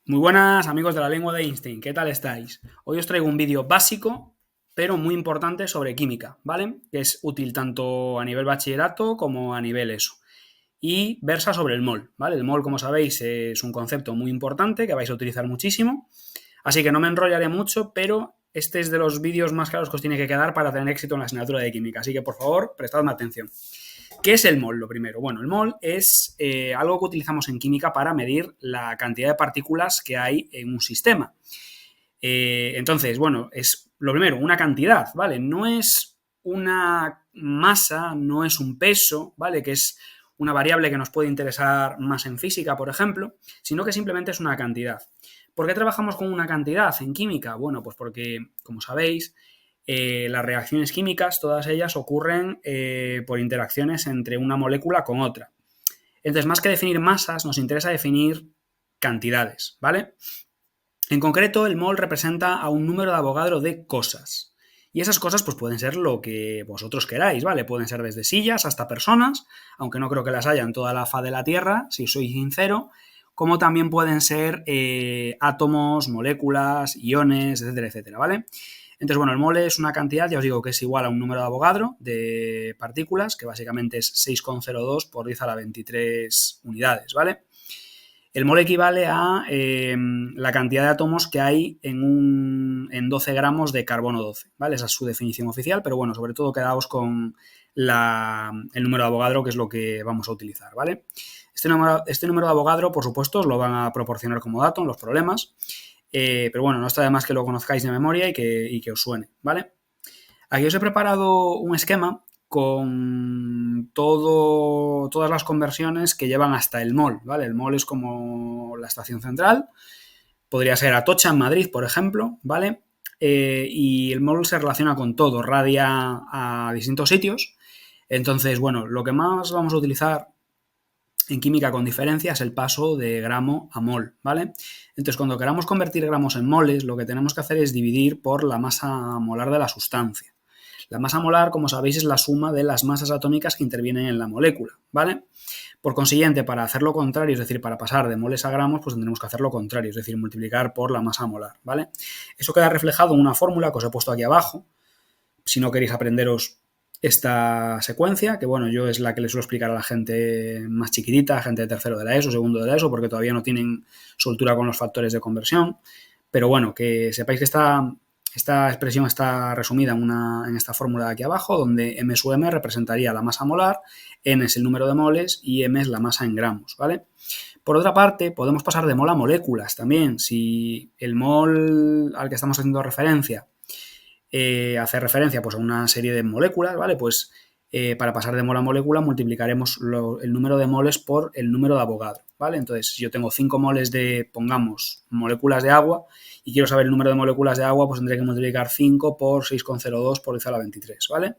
Muy buenas amigos de la lengua de Einstein, ¿qué tal estáis? Hoy os traigo un vídeo básico, pero muy importante sobre química, ¿vale? Que es útil tanto a nivel bachillerato como a nivel ESO. Y versa sobre el mol, ¿vale? El mol, como sabéis, es un concepto muy importante que vais a utilizar muchísimo, así que no me enrollaré mucho, pero este es de los vídeos más claros que os tiene que quedar para tener éxito en la asignatura de química, así que por favor, prestadme atención. ¿Qué es el mol? Lo primero. Bueno, el mol es algo que utilizamos en química para medir la cantidad de partículas que hay en un sistema. Entonces, bueno, es lo primero, una cantidad, ¿vale? No es una masa, no es un peso, ¿vale? Que es una variable que nos puede interesar más en física, por ejemplo, sino que simplemente es una cantidad. ¿Por qué trabajamos con una cantidad en química? Bueno, pues porque, como sabéis, las reacciones químicas, todas ellas ocurren por interacciones entre una molécula con otra. Entonces, más que definir masas, nos interesa definir cantidades, ¿vale? En concreto, el mol representa a un número de Avogadro de cosas. Y esas cosas pues pueden ser lo que vosotros queráis, ¿vale? Pueden ser desde sillas hasta personas, aunque no creo que las haya en toda la faz de la Tierra, si soy sincero, como también pueden ser átomos, moléculas, iones, etcétera, etcétera, ¿vale? Entonces, bueno, el mol es una cantidad, ya os digo, que es igual a un número de Avogadro de partículas, que básicamente es 6,02 por 10 a la 23 unidades, ¿vale? El mol equivale a la cantidad de átomos que hay en 12 gramos de carbono 12, ¿vale? Esa es su definición oficial, pero bueno, sobre todo quedaos con el número de Avogadro, que es lo que vamos a utilizar, ¿vale? Este número de Avogadro, por supuesto, os lo van a proporcionar como dato en los problemas, pero bueno, no está de más que lo conozcáis de memoria y que os suene, ¿vale? Aquí os he preparado un esquema con todas las conversiones que llevan hasta el mol, ¿vale? El mol es como la estación central, podría ser Atocha en Madrid, por ejemplo, ¿vale? Y el mol se relaciona con todo, radia a distintos sitios. Entonces, bueno, lo que más vamos a utilizar en química con diferencia es el paso de gramo a mol, ¿vale? Entonces, cuando queramos convertir gramos en moles, lo que tenemos que hacer es dividir por la masa molar de la sustancia. La masa molar, como sabéis, es la suma de las masas atómicas que intervienen en la molécula, ¿vale? Por consiguiente, para hacer lo contrario, es decir, para pasar de moles a gramos, pues tendremos que hacer lo contrario, es decir, multiplicar por la masa molar, ¿vale? Eso queda reflejado en una fórmula que os he puesto aquí abajo. Si no queréis aprenderos esta secuencia, que bueno, yo es la que les suelo explicar a la gente más chiquitita, gente de tercero de la ESO, segundo de la ESO, porque todavía no tienen soltura con los factores de conversión. Pero bueno, que sepáis que esta expresión está resumida en esta fórmula de aquí abajo, donde M sub M representaría la masa molar, N es el número de moles y M es la masa en gramos, ¿vale? Por otra parte, podemos pasar de mol a moléculas también. Si el mol al que estamos haciendo referencia hace referencia pues, a una serie de moléculas, ¿vale? Pues para pasar de mol a molécula multiplicaremos el número de moles por el número de Avogadro, ¿vale? Entonces, si yo tengo 5 moles de, pongamos, moléculas de agua y quiero saber el número de moléculas de agua, pues tendré que multiplicar 5 por 6,02 por 10 a la 23, ¿vale?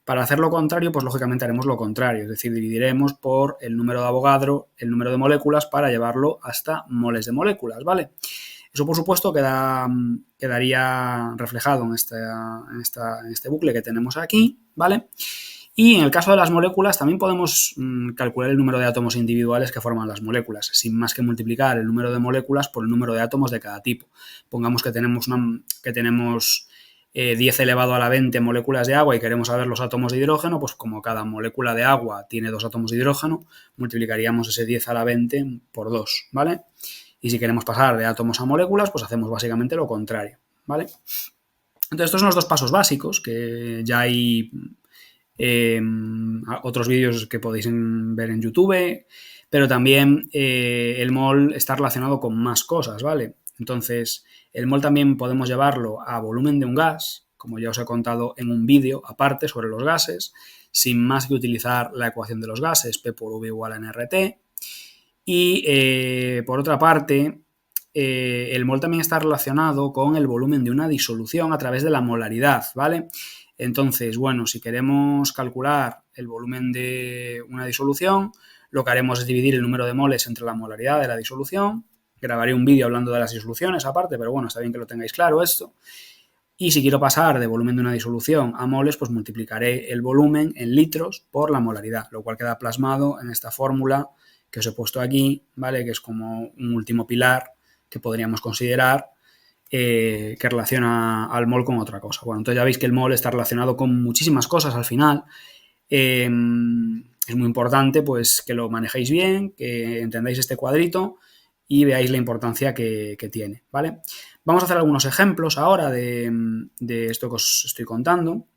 Para hacer lo contrario, pues lógicamente haremos lo contrario, es decir, dividiremos por el número de Avogadro, el número de moléculas, para llevarlo hasta moles de moléculas, ¿vale? Eso, por supuesto, quedaría reflejado en este bucle que tenemos aquí, ¿vale? Y en el caso de las moléculas también podemos calcular el número de átomos individuales que forman las moléculas, sin más que multiplicar el número de moléculas por el número de átomos de cada tipo. Pongamos que tenemos 10 elevado a la 20 moléculas de agua y queremos saber los átomos de hidrógeno, pues como cada molécula de agua tiene 2 átomos de hidrógeno, multiplicaríamos ese 10 a la 20 por 2, ¿vale? Y si queremos pasar de átomos a moléculas, pues hacemos básicamente lo contrario, ¿vale? Entonces, estos son los dos pasos básicos, que ya hay otros vídeos que podéis ver en YouTube, pero también el mol está relacionado con más cosas, ¿vale? Entonces, el mol también podemos llevarlo a volumen de un gas, como ya os he contado en un vídeo aparte sobre los gases, sin más que utilizar la ecuación de los gases, P por V igual a nRT. Y por otra parte, el mol también está relacionado con el volumen de una disolución a través de la molaridad, ¿vale? Entonces, bueno, si queremos calcular el volumen de una disolución, lo que haremos es dividir el número de moles entre la molaridad de la disolución. Grabaré un vídeo hablando de las disoluciones aparte, pero bueno, está bien que lo tengáis claro esto. Y si quiero pasar de volumen de una disolución a moles, pues multiplicaré el volumen en litros por la molaridad, lo cual queda plasmado en esta fórmula que os he puesto aquí, ¿vale? Que es como un último pilar que podríamos considerar que relaciona al mol con otra cosa. Bueno, entonces ya veis que el mol está relacionado con muchísimas cosas al final. Es muy importante pues que lo manejéis bien, que entendáis este cuadrito y veáis la importancia que tiene, ¿vale? Vamos a hacer algunos ejemplos ahora de esto que os estoy contando.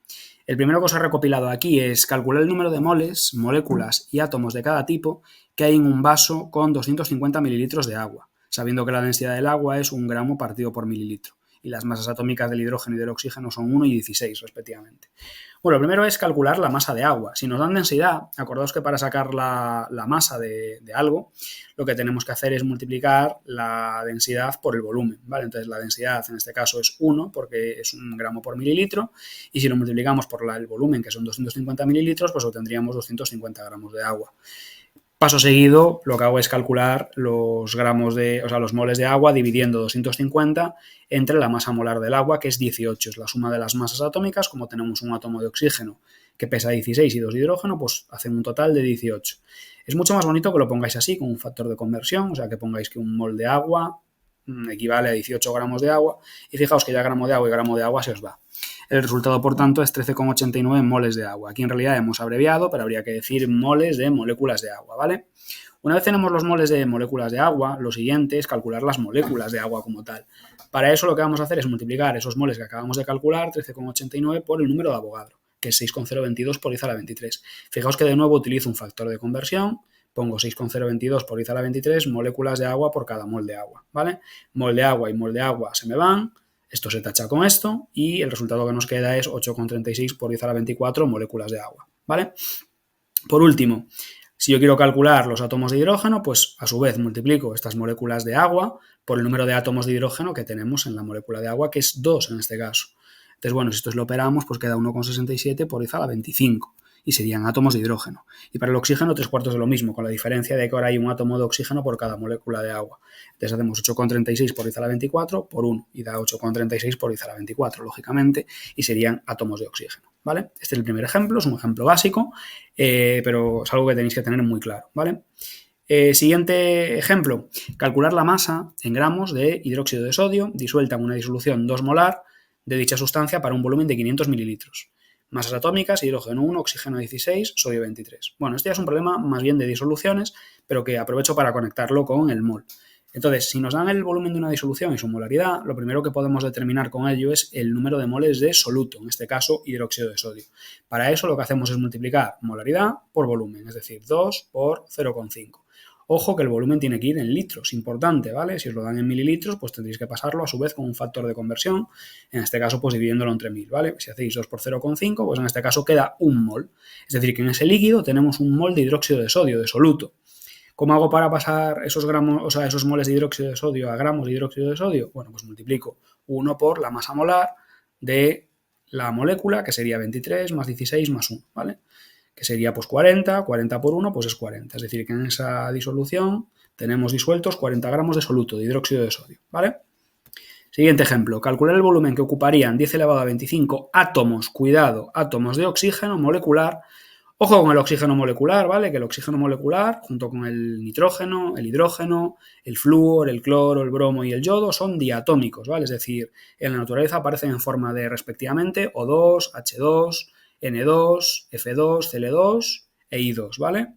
El primero que os he recopilado aquí es calcular el número de moles, moléculas y átomos de cada tipo que hay en un vaso con 250 mililitros de agua, sabiendo que la densidad del agua es 1 gramo partido por mililitro y las masas atómicas del hidrógeno y del oxígeno son 1 y 16 respectivamente. Bueno, lo primero es calcular la masa de agua. Si nos dan densidad, acordaos que para sacar la masa de algo, lo que tenemos que hacer es multiplicar la densidad por el volumen, ¿vale? Entonces la densidad en este caso es 1 porque es 1 gramo por mililitro y si lo multiplicamos por el volumen, que son 250 mililitros, pues obtendríamos 250 gramos de agua. Paso seguido, lo que hago es calcular los moles de agua dividiendo 250 entre la masa molar del agua, que es 18. Es la suma de las masas atómicas. Como tenemos un átomo de oxígeno que pesa 16 y 2 de hidrógeno, pues hacen un total de 18. Es mucho más bonito que lo pongáis así, con un factor de conversión, o sea, que pongáis que un mol de agua equivale a 18 gramos de agua, y fijaos que ya gramo de agua y gramo de agua se os va. El resultado, por tanto, es 13,89 moles de agua. Aquí en realidad hemos abreviado, pero habría que decir moles de moléculas de agua, ¿vale? Una vez tenemos los moles de moléculas de agua, lo siguiente es calcular las moléculas de agua como tal. Para eso lo que vamos a hacer es multiplicar esos moles que acabamos de calcular, 13,89, por el número de Avogadro, que es 6,022 por 10 a la 23. Fijaos que de nuevo utilizo un factor de conversión, pongo 6,022 por 10 a la 23 moléculas de agua por cada mol de agua, ¿vale? Mol de agua y mol de agua se me van, esto se tacha con esto y el resultado que nos queda es 8,36 por 10 a la 24 moléculas de agua, ¿vale? Por último, si yo quiero calcular los átomos de hidrógeno, pues a su vez multiplico estas moléculas de agua por el número de átomos de hidrógeno que tenemos en la molécula de agua, que es 2 en este caso. Entonces, bueno, si esto lo operamos, pues queda 1,67 por 10 a la 25 y serían átomos de hidrógeno. Y para el oxígeno, 3/4 de lo mismo, con la diferencia de que ahora hay un átomo de oxígeno por cada molécula de agua. Entonces hacemos 8,36 por 10 a la 24 por 1 y da 8,36 por 10 a la 24, lógicamente, y serían átomos de oxígeno, ¿vale? Este es el primer ejemplo, es un ejemplo básico, pero es algo que tenéis que tener muy claro, ¿vale? Siguiente ejemplo, calcular la masa en gramos de hidróxido de sodio disuelta en una disolución 2 molar de dicha sustancia para un volumen de 500 mililitros. Masas atómicas, hidrógeno 1, oxígeno 16, sodio 23. Bueno, este ya es un problema más bien de disoluciones, pero que aprovecho para conectarlo con el mol. Entonces, si nos dan el volumen de una disolución y su molaridad, lo primero que podemos determinar con ello es el número de moles de soluto, en este caso hidróxido de sodio. Para eso lo que hacemos es multiplicar molaridad por volumen, es decir, 2 por 0,5. Ojo que el volumen tiene que ir en litros, importante, ¿vale? Si os lo dan en mililitros, pues tendréis que pasarlo a su vez con un factor de conversión, en este caso pues dividiéndolo entre 1000, ¿vale? Si hacéis 2 por 0,5, pues en este caso queda 1 mol. Es decir, que en ese líquido tenemos 1 mol de hidróxido de sodio, de soluto. ¿Cómo hago para pasar esos moles de hidróxido de sodio a gramos de hidróxido de sodio? Bueno, pues multiplico 1 por la masa molar de la molécula, que sería 23 más 16 más 1, ¿vale? Que sería pues 40 por 1 pues es 40. Es decir, que en esa disolución tenemos disueltos 40 gramos de soluto de hidróxido de sodio, ¿vale? Siguiente ejemplo, calcular el volumen que ocuparían 10 elevado a 25 átomos, cuidado, átomos de oxígeno molecular. Ojo con el oxígeno molecular, ¿vale? Que el oxígeno molecular, junto con el nitrógeno, el hidrógeno, el flúor, el cloro, el bromo y el yodo, son diatómicos, ¿vale? Es decir, en la naturaleza aparecen en forma de, respectivamente, O2, H2, N2, F2, Cl2 e I2, ¿vale?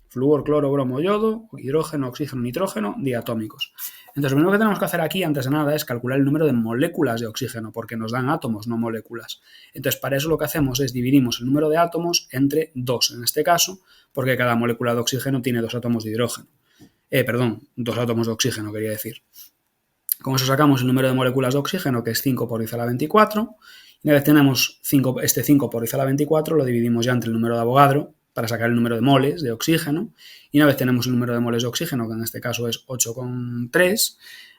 Flúor, cloro, bromo, yodo, hidrógeno, oxígeno, nitrógeno, diatómicos. Entonces, lo primero que tenemos que hacer aquí, antes de nada, es calcular el número de moléculas de oxígeno, porque nos dan átomos, no moléculas. Entonces, para eso lo que hacemos es dividimos el número de átomos entre 2, en este caso, porque cada molécula de oxígeno tiene 2 átomos de hidrógeno. 2 átomos de oxígeno, quería decir. Con eso sacamos el número de moléculas de oxígeno, que es 5 por 10 a la 24. Y una vez tenemos 5 por 10 a la 24, lo dividimos ya entre el número de Avogadro para sacar el número de moles de oxígeno. Y una vez tenemos el número de moles de oxígeno, que en este caso es 8,3,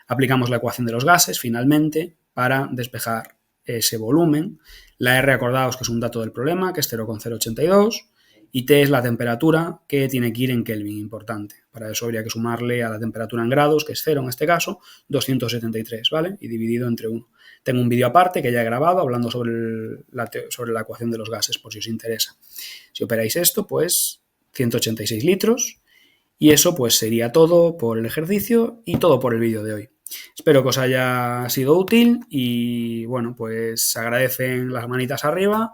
aplicamos la ecuación de los gases, finalmente, para despejar ese volumen. La R, acordaos que es un dato del problema, que es 0,082. Y T es la temperatura, que tiene que ir en Kelvin, importante. Para eso habría que sumarle a la temperatura en grados, que es 0 en este caso, 273, ¿vale? Y dividido entre 1. Tengo un vídeo aparte que ya he grabado hablando sobre la ecuación de los gases, por si os interesa. Si operáis esto, pues 186 litros. Y eso pues sería todo por el ejercicio y todo por el vídeo de hoy. Espero que os haya sido útil y bueno, pues se agradecen las manitas arriba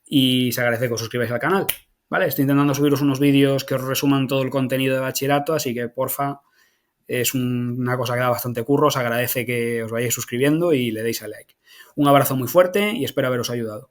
y se agradece que os suscribáis al canal, ¿vale? Estoy intentando subiros unos vídeos que os resuman todo el contenido de bachillerato, así que porfa, es una cosa que da bastante curro, os agradece que os vayáis suscribiendo y le deis al like. Un abrazo muy fuerte y espero haberos ayudado.